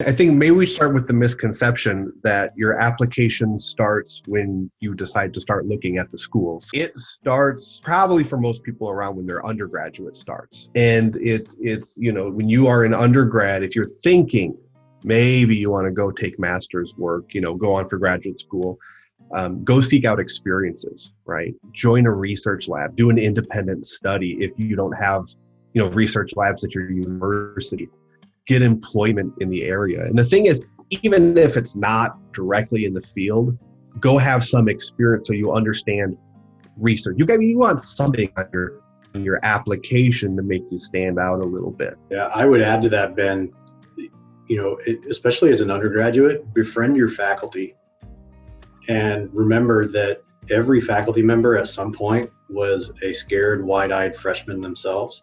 I think maybe we start with the misconception that your application starts when you decide to start looking at the schools. It starts probably for most people around when their undergraduate starts. And it's when you are an undergrad, if you're thinking maybe you want to go take master's work, go on for graduate school, go seek out experiences, right? Join a research lab, do an independent study if you don't have, research labs at your university. Get employment in the area. And the thing is, even if it's not directly in the field, go have some experience so you understand research. You want something on your application to make you stand out a little bit. Yeah, I would add to that, Ben, especially as an undergraduate, befriend your faculty. And remember that every faculty member at some point was a scared, wide-eyed freshman themselves.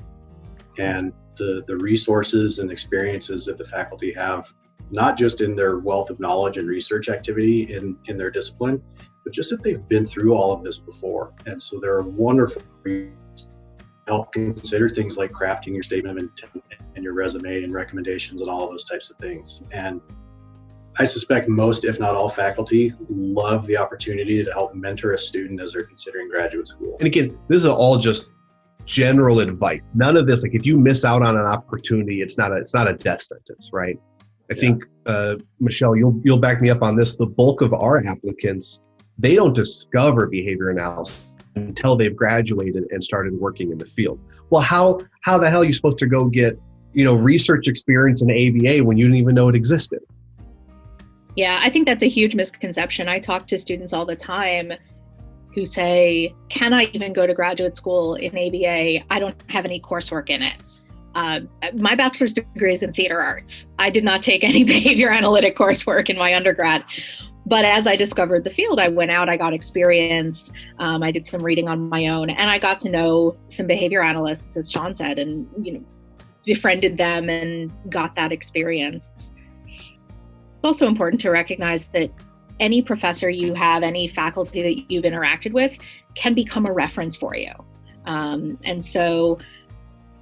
And the resources and experiences that the faculty have, not just in their wealth of knowledge and research activity in their discipline, but just that they've been through all of this before. And so they're wonderful to help consider things like crafting your statement of intent and your resume and recommendations and all of those types of things. And I suspect most, if not all, faculty love the opportunity to help mentor a student as they're considering graduate school. And again, this is all just general advice. None of this, like if you miss out on an opportunity, it's not a death sentence, right? I think, Michelle, you'll back me up on this. The bulk of our applicants, they don't discover behavior analysis until they've graduated and started working in the field. Well, how the hell are you supposed to go get, research experience in ABA when you didn't even know it existed? Yeah, I think that's a huge misconception. I talk to students all the time who say, can I even go to graduate school in ABA? I don't have any coursework in it. My bachelor's degree is in theater arts. I did not take any behavior analytic coursework in my undergrad. But as I discovered the field, I went out, I got experience, I did some reading on my own, and I got to know some behavior analysts, as Sean said, and befriended them and got that experience. It's also important to recognize that any professor you have, any faculty that you've interacted with can become a reference for you. And so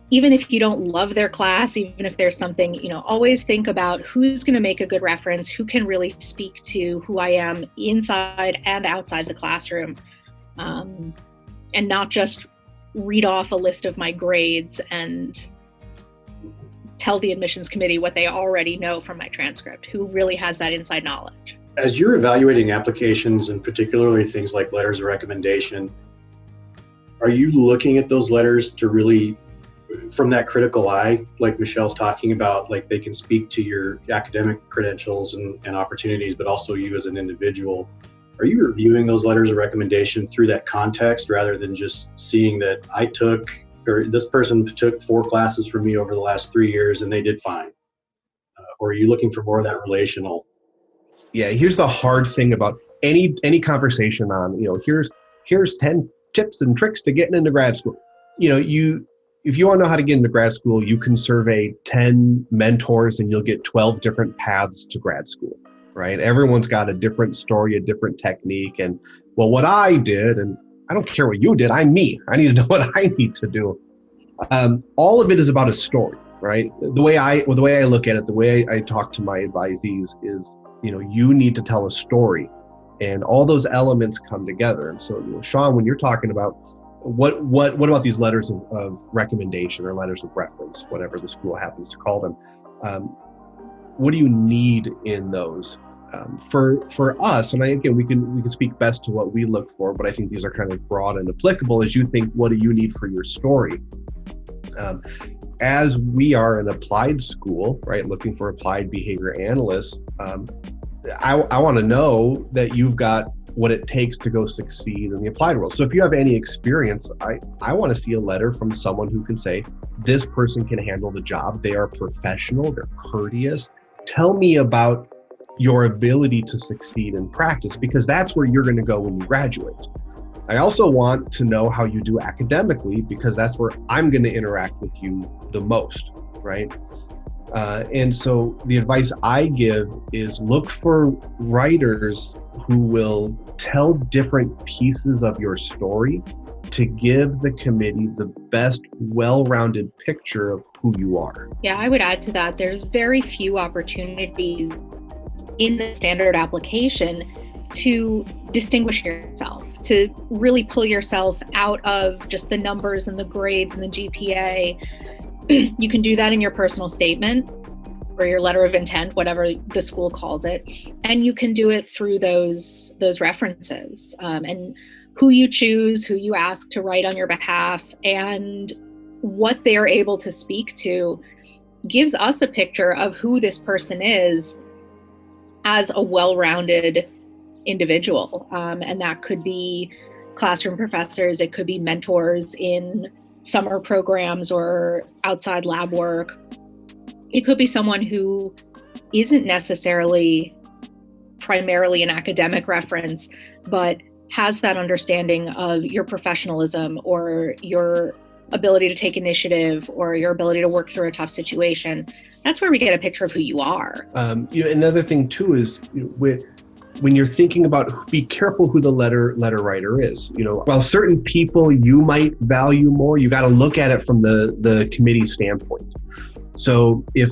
even if you don't love their class, even if there's something, always think about who's going to make a good reference, who can really speak to who I am inside and outside the classroom, and not just read off a list of my grades and tell the admissions committee what they already know from my transcript, who really has that inside knowledge. As you're evaluating applications, and particularly things like letters of recommendation, are you looking at those letters to really, from that critical eye, like Michelle's talking about, like they can speak to your academic credentials and opportunities, but also you as an individual? Are you reviewing those letters of recommendation through that context rather than just seeing that this person took 4 classes from me over the last 3 years and they did fine? Or are you looking for more of that relational? Yeah, here's the hard thing about any conversation on, here's 10 tips and tricks to getting into grad school. If you want to know how to get into grad school, you can survey 10 mentors and you'll get 12 different paths to grad school, right? Everyone's got a different story, a different technique. And well, what I did, and I don't care what you did, I'm me. I need to know what I need to do. All of it is about a story, right? The way I look at it, the way I talk to my advisees is, you need to tell a story, and all those elements come together. And so, Sean, when you're talking about what about these letters of recommendation or letters of reference, whatever the school happens to call them, what do you need in those? For us, and again, we can speak best to what we look for, but I think these are kind of broad and applicable as you think, what do you need for your story? As we are an applied school, right, looking for applied behavior analysts, I want to know that you've got what it takes to go succeed in the applied world. So if you have any experience, I want to see a letter from someone who can say, this person can handle the job. They are professional, they're courteous. Tell me about your ability to succeed in practice, because that's where you're going to go when you graduate. I also want to know how you do academically, because that's where I'm going to interact with you the most, right? And so the advice I give is look for writers who will tell different pieces of your story to give the committee the best well-rounded picture of who you are. Yeah, I would add to that. There's very few opportunities in the standard application to distinguish yourself, to really pull yourself out of just the numbers and the grades and the GPA. You can do that in your personal statement or your letter of intent, whatever the school calls it, and you can do it through those references, and who you choose, who you ask to write on your behalf, and what they're able to speak to gives us a picture of who this person is as a well-rounded individual. And that could be classroom professors, it could be mentors in summer programs or outside lab work. It could be someone who isn't necessarily primarily an academic reference, but has that understanding of your professionalism or your ability to take initiative or your ability to work through a tough situation. That's where we get a picture of who you are. Another thing too is when you're thinking about, be careful who the letter writer is. While certain people you might value more, you got to look at it from the committee standpoint. So if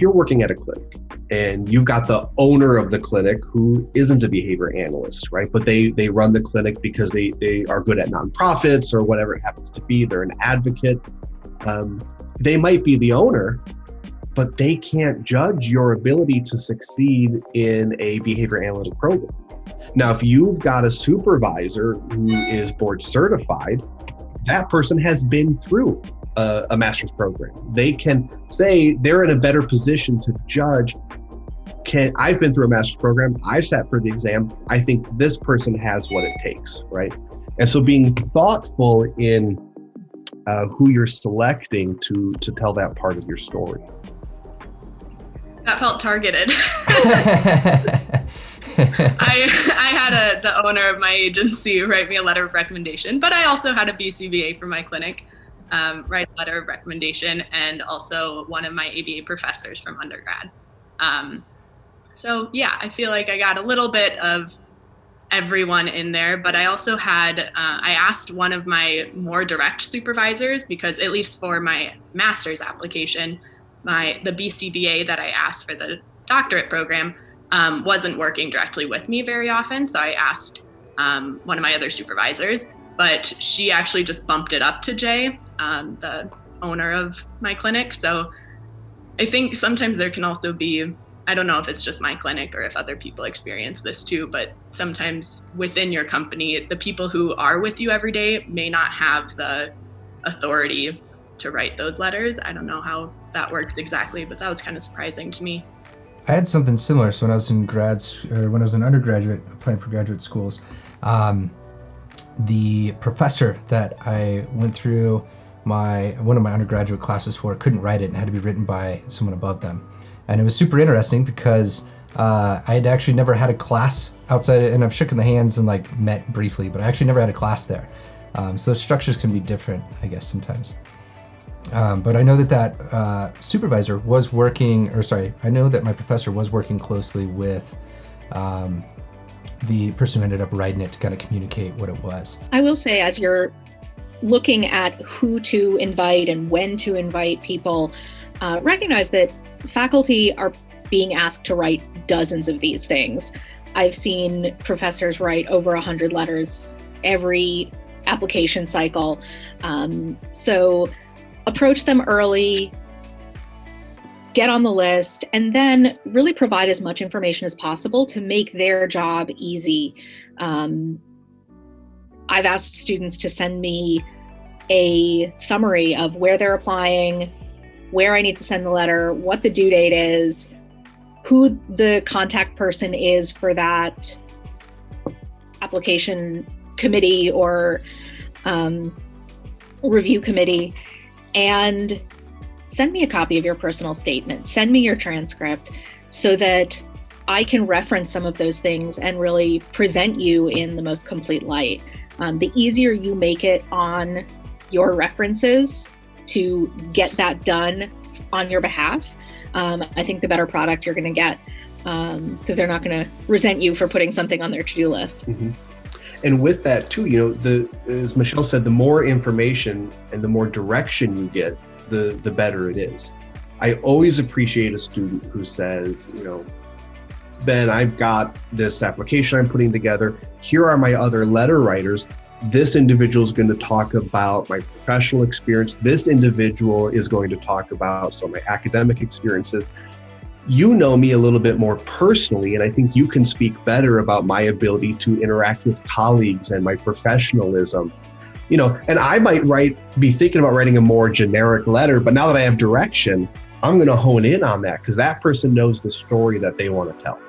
you're working at a clinic and you've got the owner of the clinic who isn't a behavior analyst, right? But they run the clinic because they are good at nonprofits or whatever it happens to be. They're an advocate. They might be the owner, but they can't judge your ability to succeed in a behavior analytic program. Now, if you've got a supervisor who is board certified, that person has been through a master's program. They can say they're in a better position to judge, I've been through a master's program, I sat for the exam, I think this person has what it takes, right? And so being thoughtful in who you're selecting to tell that part of your story. That felt targeted. I had the owner of my agency write me a letter of recommendation, but I also had a BCBA for my clinic write a letter of recommendation, and also one of my ABA professors from undergrad. So yeah, I feel like I got a little bit of everyone in there, but I also had, I asked one of my more direct supervisors, because at least for my master's application, the BCBA that I asked for the doctorate program wasn't working directly with me very often. So I asked one of my other supervisors, but she actually just bumped it up to Jay, the owner of my clinic. So I think sometimes there can also be, I don't know if it's just my clinic or if other people experience this too, but sometimes within your company, the people who are with you every day may not have the authority to write those letters. I don't know how that works exactly, but that was kind of surprising to me. I had something similar. So when I was in when I was an undergraduate applying for graduate schools, the professor that I went through one of my undergraduate classes for couldn't write it and had to be written by someone above them. And it was super interesting because I had actually never had a class outside, and I've shaken the hands and like met briefly, but I actually never had a class there. So structures can be different, I guess, sometimes. But I know that supervisor was working, I know that my professor was working closely with the person who ended up writing it to kind of communicate what it was. I will say, as you're looking at who to invite and when to invite people, recognize that faculty are being asked to write dozens of these things. I've seen professors write over 100 letters every application cycle. So approach them early, get on the list, and then really provide as much information as possible to make their job easy. I've asked students to send me a summary of where they're applying, where I need to send the letter, what the due date is, who the contact person is for that application committee or review committee, and send me a copy of your personal statement, send me your transcript so that I can reference some of those things and really present you in the most complete light. The easier you make it on your references to get that done on your behalf, I think the better product you're going to get, because they're not going to resent you for putting something on their to-do list. Mm-hmm. And with that too, as Michelle said, the more information and the more direction you get, the better it is. I always appreciate a student who says, Ben, I've got this application I'm putting together. Here are my other letter writers. This individual is going to talk about my professional experience. This individual is going to talk about some of my academic experiences. You know me a little bit more personally, and I think you can speak better about my ability to interact with colleagues and my professionalism. And I might be thinking about writing a more generic letter, but now that I have direction, I'm going to hone in on that because that person knows the story that they want to tell.